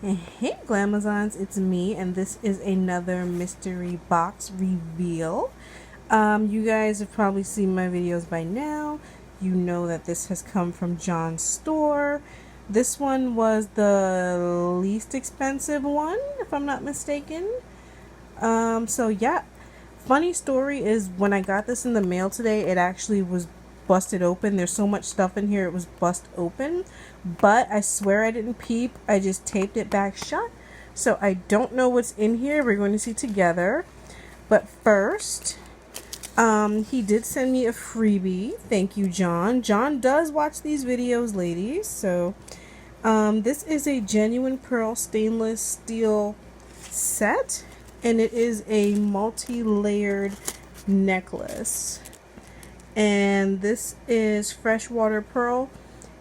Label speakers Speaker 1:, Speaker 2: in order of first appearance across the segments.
Speaker 1: Hey Glamazons, it's me, and this is another mystery box reveal. You guys have probably seen my videos by now. You know that this has come from John's store. This one was the least expensive one, if I'm not mistaken. So yeah, funny story is when I got this in the mail today, it actually was busted open. There's so much stuff in here, it was bust open. But I swear I didn't peep. I just taped it back shut. So I don't know what's in here. We're going to see together. But first, he did send me a freebie. Thank you, John. John does watch these videos, ladies. So this is a genuine pearl stainless steel set. And it is a multi-layered necklace. And this is freshwater pearl.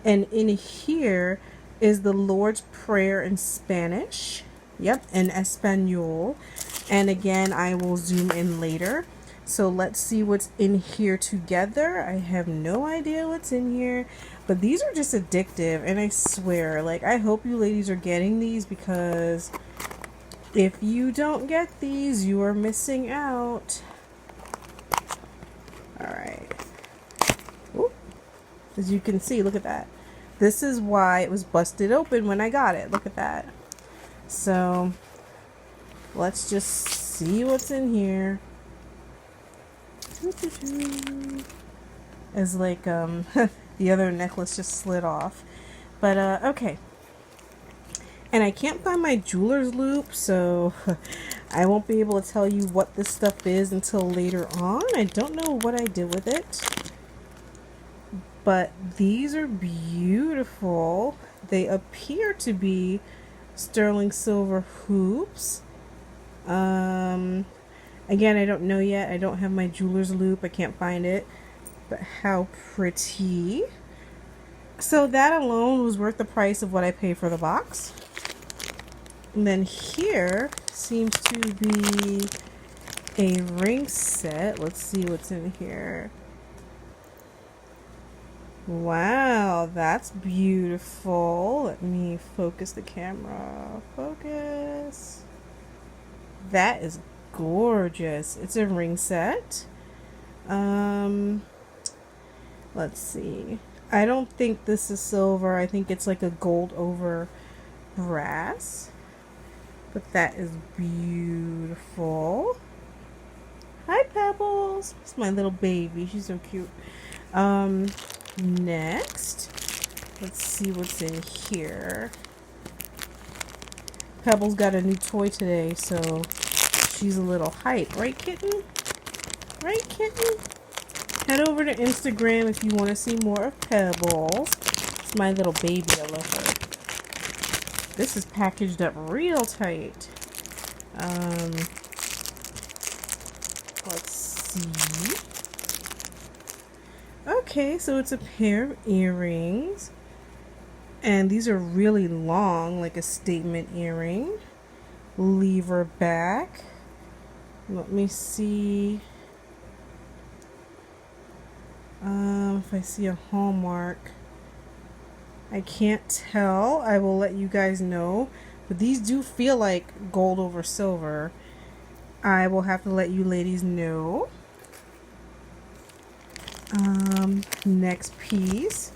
Speaker 1: And in here is the Lord's Prayer in Spanish. Yep, in Espanol. And again, I will zoom in later. So let's see what's in here together. I have no idea what's in here. But these are just addictive. And I swear, like, I hope you ladies are getting these, because if you don't get these, you are missing out. Alright. As you can see, look at that. This is why it was busted open when I got it. Look at that. So, let's just see what's in here. As like, the other necklace just slid off. But, okay. And I can't find my jeweler's loop, so I won't be able to tell you what this stuff is until later on. I don't know what I did with it. But these are beautiful. They appear to be sterling silver hoops. Again, I don't know yet. I don't have my jeweler's loop. I can't find it. But how pretty. So that alone was worth the price of what I paid for the box. And then here seems to be a ring set. Let's see what's in here. Wow, that's beautiful. Let me focus the camera. Focus. That is gorgeous. It's a ring set. Let's see. I don't think this is silver. I think it's like a gold over brass. But that is beautiful. Hi, Pebbles. It's my little baby. She's so cute. Next, let's see what's in here. Pebbles got a new toy today, so she's a little hype. Right, kitten? Right, kitten? Head over to Instagram if you want to see more of Pebbles. It's my little baby. I love her. This is packaged up real tight. Let's see. Okay, so it's a pair of earrings. And these are really long, like a statement earring. Lever back. Let me see if I see a hallmark. I can't tell. I will let you guys know. But these do feel like gold over silver. I will have to let you ladies know. Next piece.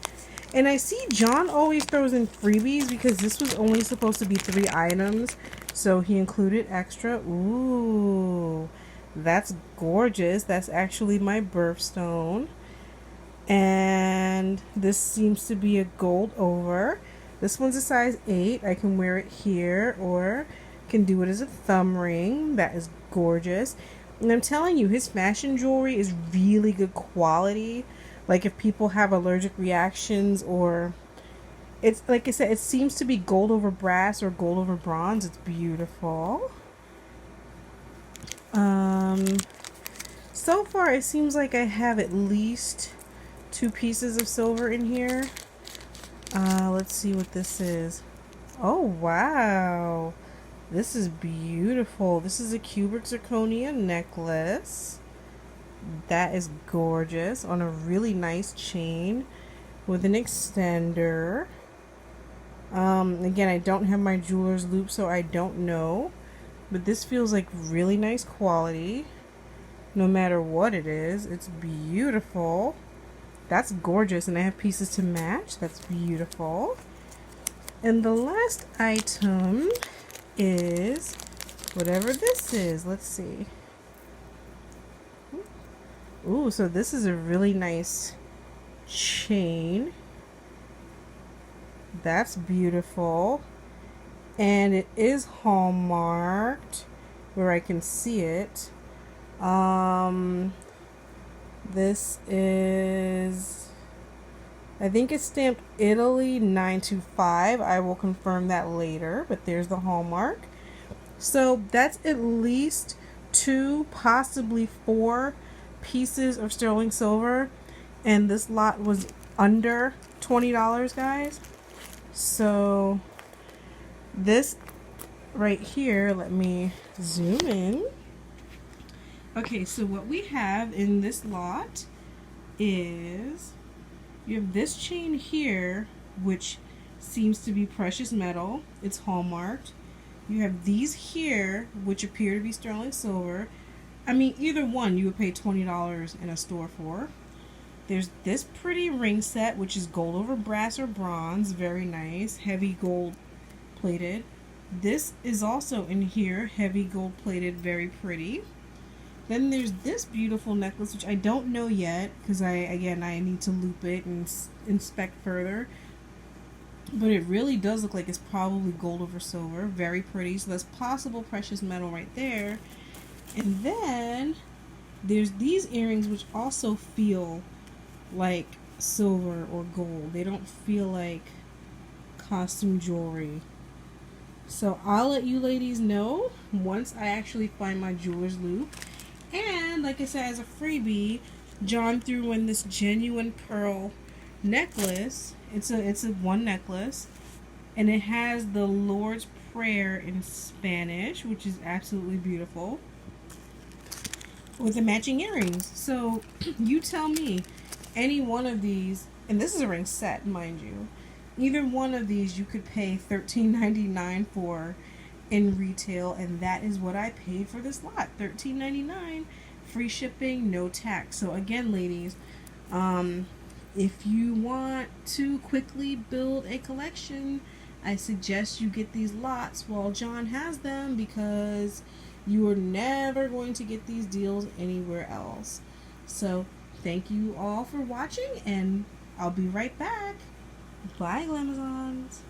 Speaker 1: And I see John always throws in freebies, because this was only supposed to be 3 items. So he included extra. Ooh, that's gorgeous. That's actually my birthstone. And this seems to be a gold over. This one's a size 8. I can wear it here, or can do it as a thumb ring. That is gorgeous. And I'm telling you, his fashion jewelry is really good quality. Like, if people have allergic reactions, or it's like I said, it seems to be gold over brass or gold over bronze. It's beautiful. So far it seems like I have at least 2 pieces of silver in here. Let's see what this is. Oh, wow. This is beautiful. This is a cubic zirconium necklace. That is gorgeous, on a really nice chain with an extender. Again, I don't have my jeweler's loop, so I don't know. But this feels like really nice quality. No matter what it is, it's beautiful. That's gorgeous, and I have pieces to match. That's beautiful. And the last item is whatever this is. Let's see. Ooh, so this is a really nice chain. That's beautiful. And it is hallmarked where I can see it. This is, I think it's stamped Italy 925. I will confirm that later, but there's the hallmark. So that's at least 2, possibly 4 pieces of sterling silver, and this lot was under $20, guys. So this right here, let me zoom in. Okay, so what we have in this lot is you have this chain here, which seems to be precious metal. It's hallmarked. You have these here, which appear to be sterling silver. I mean, either one you would pay $20 in a store for. There's this pretty ring set, which is gold over brass or bronze. Very nice. Heavy gold plated. This is also in here. Heavy gold plated. Very pretty. Then there's this beautiful necklace, which I don't know yet, because I need to loop it and inspect further. But it really does look like it's probably gold over silver. Very pretty. So that's possible precious metal right there. And then there's these earrings, which also feel like silver or gold. They don't feel like costume jewelry. So I'll let you ladies know once I actually find my jeweler's loop. And like I said, as a freebie, John threw in this genuine pearl necklace. It's a one necklace, and it has the Lord's Prayer in Spanish, which is absolutely beautiful, with the matching earrings. So you tell me, any one of these, and this is a ring set, mind you, either one of these you could pay $13.99 for in retail, and that is what I paid for this lot. $13.99, free shipping, no tax. So again, ladies, if you want to quickly build a collection, I suggest you get these lots while John has them, because you are never going to get these deals anywhere else. So thank you all for watching, and I'll be right back. Bye, Glamazons.